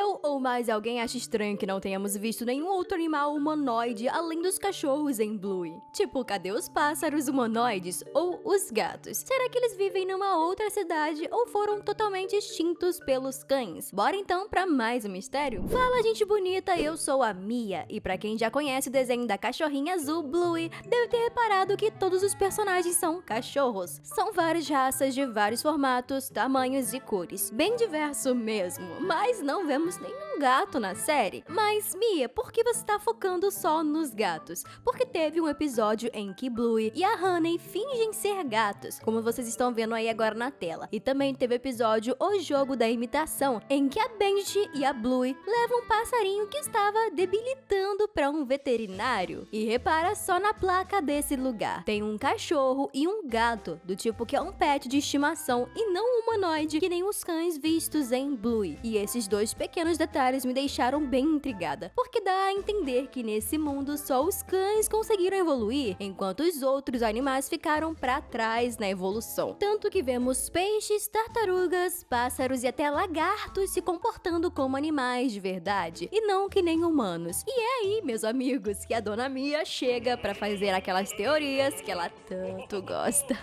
Eu ou mais alguém acha estranho que não tenhamos visto nenhum outro animal humanoide além dos cachorros em Bluey? Tipo, cadê os pássaros humanoides ou os gatos? Será que eles vivem numa outra cidade ou foram totalmente extintos pelos cães? Bora então pra mais um mistério? Fala, gente bonita, eu sou a Mia, e pra quem já conhece o desenho da cachorrinha azul Bluey, deve ter reparado que todos os personagens são cachorros. São várias raças de vários formatos, tamanhos e cores. Bem diverso mesmo, mas não vemos nenhum gato na série. Mas Mia, por que você tá focando só nos gatos? Porque teve um episódio em que Bluey e a Honey fingem ser gatos, como vocês estão vendo aí agora na tela. E também teve o episódio O Jogo da Imitação, em que a Bandit e a Bluey levam um passarinho que estava debilitando para um veterinário. E repara só na placa desse lugar. Tem um cachorro e um gato, do tipo que é um pet de estimação e não um humanoide que nem os cães vistos em Bluey. E esses dois pequenos detalhes me deixaram bem intrigada, porque dá a entender que nesse mundo só os cães conseguiram evoluir, enquanto os outros animais ficaram para trás na evolução. Tanto que vemos peixes, tartarugas, pássaros e até lagartos se comportando como animais de verdade, e não que nem humanos. E é aí, meus amigos, que a Dona Mia chega para fazer aquelas teorias que ela tanto gosta.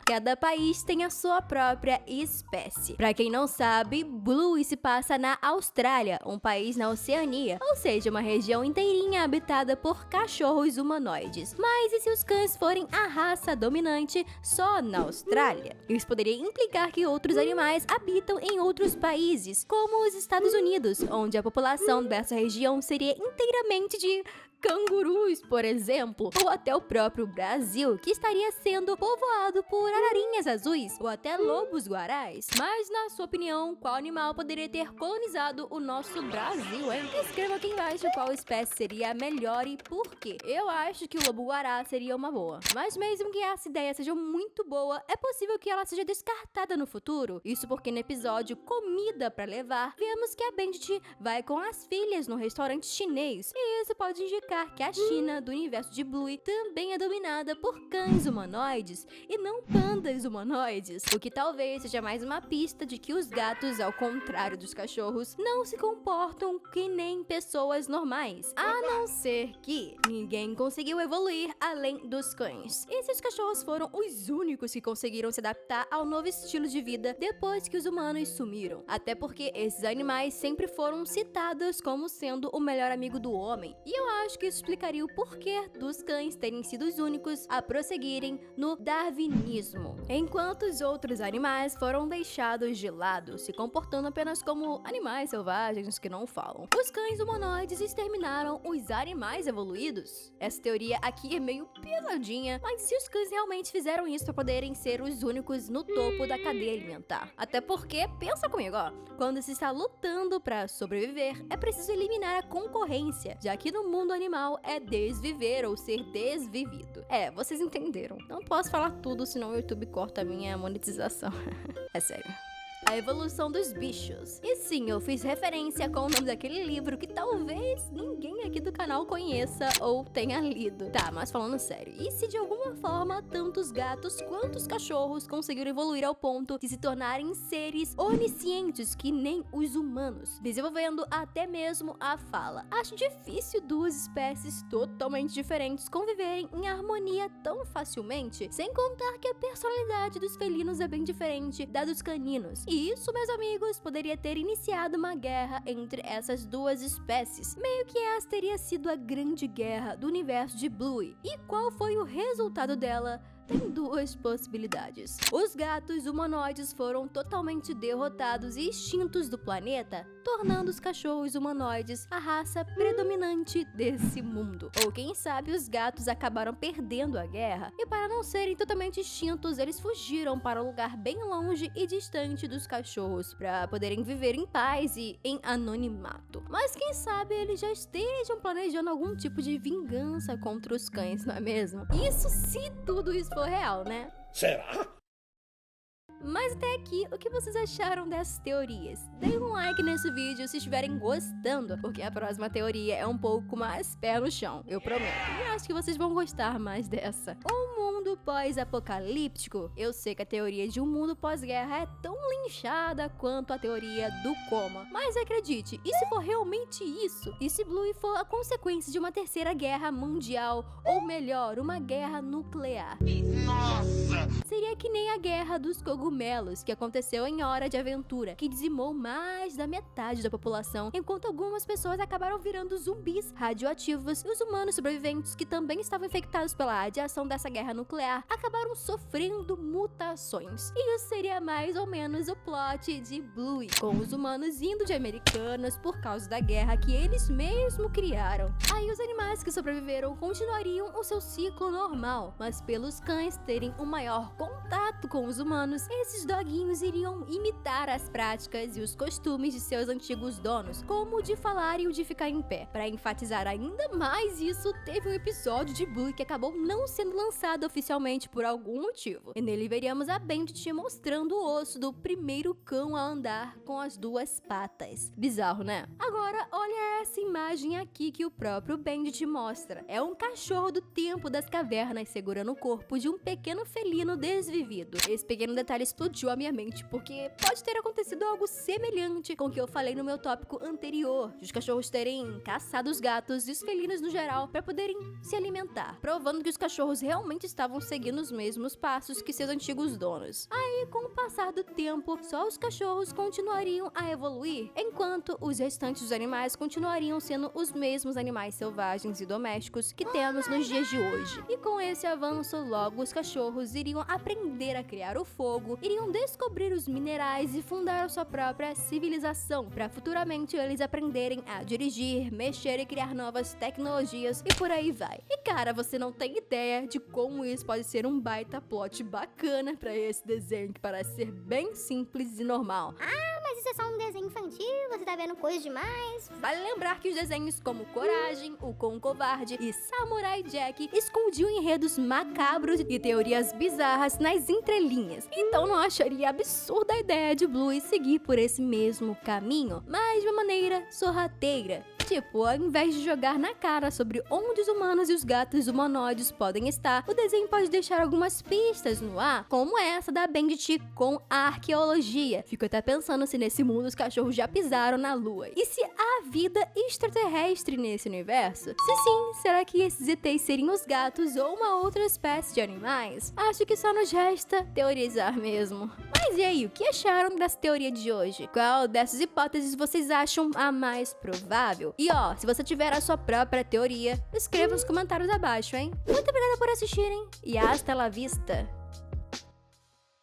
Cada país tem a sua própria espécie. Pra quem não sabe, Bluey se passa na Austrália, um país na Oceania, ou seja, uma região inteirinha habitada por cachorros humanoides. Mas e se os cães forem a raça dominante só na Austrália? Isso poderia implicar que outros animais habitam em outros países, como os Estados Unidos, onde a população dessa região seria inteiramente de cangurus, por exemplo, ou até o próprio Brasil, que estaria sendo povoado por ararinhas azuis ou até lobos guarais. Mas, na sua opinião, qual animal poderia ter colonizado o nosso Brasil, hein? Escreva aqui embaixo qual espécie seria a melhor e por quê. Eu acho que o lobo guará seria uma boa. Mas mesmo que essa ideia seja muito boa, é possível que ela seja descartada no futuro. Isso porque no episódio Comida pra Levar, vemos que a Bandit vai com as filhas no restaurante chinês. E isso pode indicar que a China do universo de Bluey também é dominada por cães humanoides e não pandas humanoides, o que talvez seja mais uma pista de que os gatos, ao contrário dos cachorros, não se comportam que nem pessoas normais, a não ser que ninguém conseguiu evoluir além dos cães. Esses cachorros foram os únicos que conseguiram se adaptar ao novo estilo de vida depois que os humanos sumiram, até porque esses animais sempre foram citados como sendo o melhor amigo do homem, e eu acho que isso explicaria o porquê dos cães terem sido os únicos a prosseguirem no darwinismo, enquanto os outros animais foram deixados de lado, se comportando apenas como animais selvagens que não falam. Os cães humanoides exterminaram os animais evoluídos? Essa teoria aqui é meio pesadinha, mas se os cães realmente fizeram isso para poderem ser os únicos no topo da cadeia alimentar? Até porque, pensa comigo, ó, quando se está lutando para sobreviver, é preciso eliminar a concorrência, já que no mundo animal é desviver ou ser desvivido. É, vocês entenderam. Não posso falar tudo, senão o YouTube corta a minha monetização. É sério. A evolução dos bichos. E sim, eu fiz referência com o nome daquele livro que talvez ninguém aqui do canal conheça ou tenha lido. Tá, mas falando sério, e se de alguma forma tanto os gatos quanto os cachorros conseguiram evoluir ao ponto de se tornarem seres oniscientes que nem os humanos, desenvolvendo até mesmo a fala? Acho difícil duas espécies totalmente diferentes conviverem em harmonia tão facilmente, sem contar que a personalidade dos felinos é bem diferente da dos caninos. E isso, meus amigos, poderia ter iniciado uma guerra entre essas duas espécies. Meio que essa teria sido a grande guerra do universo de Bluey. E qual foi o resultado dela? Tem duas possibilidades. Os gatos humanoides foram totalmente derrotados e extintos do planeta, tornando os cachorros humanoides a raça predominante desse mundo. Ou quem sabe os gatos acabaram perdendo a guerra e, para não serem totalmente extintos, eles fugiram para um lugar bem longe e distante dos cachorros para poderem viver em paz e em anonimato. Mas quem sabe eles já estejam planejando algum tipo de vingança contra os cães, não é mesmo? Isso se tudo isso for real, né? Será? Mas até aqui, o que vocês acharam dessas teorias? Deem um like nesse vídeo se estiverem gostando, porque a próxima teoria é um pouco mais pé no chão, eu prometo. E acho que vocês vão gostar mais dessa. O mundo mundo pós-apocalíptico? Eu sei que a teoria de um mundo pós-guerra é tão linchada quanto a teoria do coma. Mas acredite, e se for realmente isso? E se Bluey for a consequência de uma terceira guerra mundial? Ou melhor, uma guerra nuclear? Nossa! Seria que nem a Guerra dos Cogumelos, que aconteceu em Hora de Aventura, que dizimou mais da metade da população, enquanto algumas pessoas acabaram virando zumbis radioativos, e os humanos sobreviventes, que também estavam infectados pela radiação dessa guerra nuclear, acabaram sofrendo mutações. E isso seria mais ou menos o plot de Bluey, com os humanos indo de Americanas por causa da guerra que eles mesmos criaram. Aí os animais que sobreviveram continuariam o seu ciclo normal, mas pelos cães terem um maior contato com os humanos, esses doguinhos iriam imitar as práticas e os costumes de seus antigos donos, como o de falar e o de ficar em pé. Para enfatizar ainda mais isso, teve um episódio de Bluey que acabou não sendo lançado oficialmente por algum motivo. E nele veríamos a Bandit mostrando o osso do primeiro cão a andar com as duas patas. Bizarro, né? Agora, olha essa imagem aqui que o próprio Bandit mostra. É um cachorro do tempo das cavernas segurando o corpo de um pequeno felino desvivido. Esse pequeno detalhe explodiu a minha mente, porque pode ter acontecido algo semelhante com o que eu falei no meu tópico anterior, de os cachorros terem caçado os gatos e os felinos no geral para poderem se alimentar, provando que os cachorros realmente estavam seguindo os mesmos passos que seus antigos donos. Aí, com o passar do tempo, só os cachorros continuariam a evoluir, enquanto os restantes dos animais continuariam sendo os mesmos animais selvagens e domésticos que temos nos dias de hoje. E com esse avanço, logo os cachorros iriam aprender a criar o fogo, iriam descobrir os minerais e fundar a sua própria civilização, para futuramente eles aprenderem a dirigir, mexer e criar novas tecnologias e por aí vai. E cara, você não tem ideia de como isso pode ser um baita plot bacana para esse desenho que parece ser bem simples e normal. Mas isso é só um desenho infantil, você tá vendo coisa demais. Vale lembrar que os desenhos como Coragem, O Cão Covarde e Samurai Jack escondiam enredos macabros e teorias bizarras nas entrelinhas. Então não acharia absurda a ideia de Bluey seguir por esse mesmo caminho, mas de uma maneira sorrateira. Tipo, ao invés de jogar na cara sobre onde os humanos e os gatos humanoides podem estar, o desenho pode deixar algumas pistas no ar, como essa da Bandit com a arqueologia. Fico até pensando se nesse mundo os cachorros já pisaram na lua. E se há vida extraterrestre nesse universo? Se sim, será que esses ETs seriam os gatos ou uma outra espécie de animais? Acho que só nos resta teorizar mesmo. Mas e aí, o que acharam dessa teoria de hoje? Qual dessas hipóteses vocês acham a mais provável? E ó, se você tiver a sua própria teoria, escreva nos comentários abaixo, hein? Muito obrigada por assistirem e hasta la vista!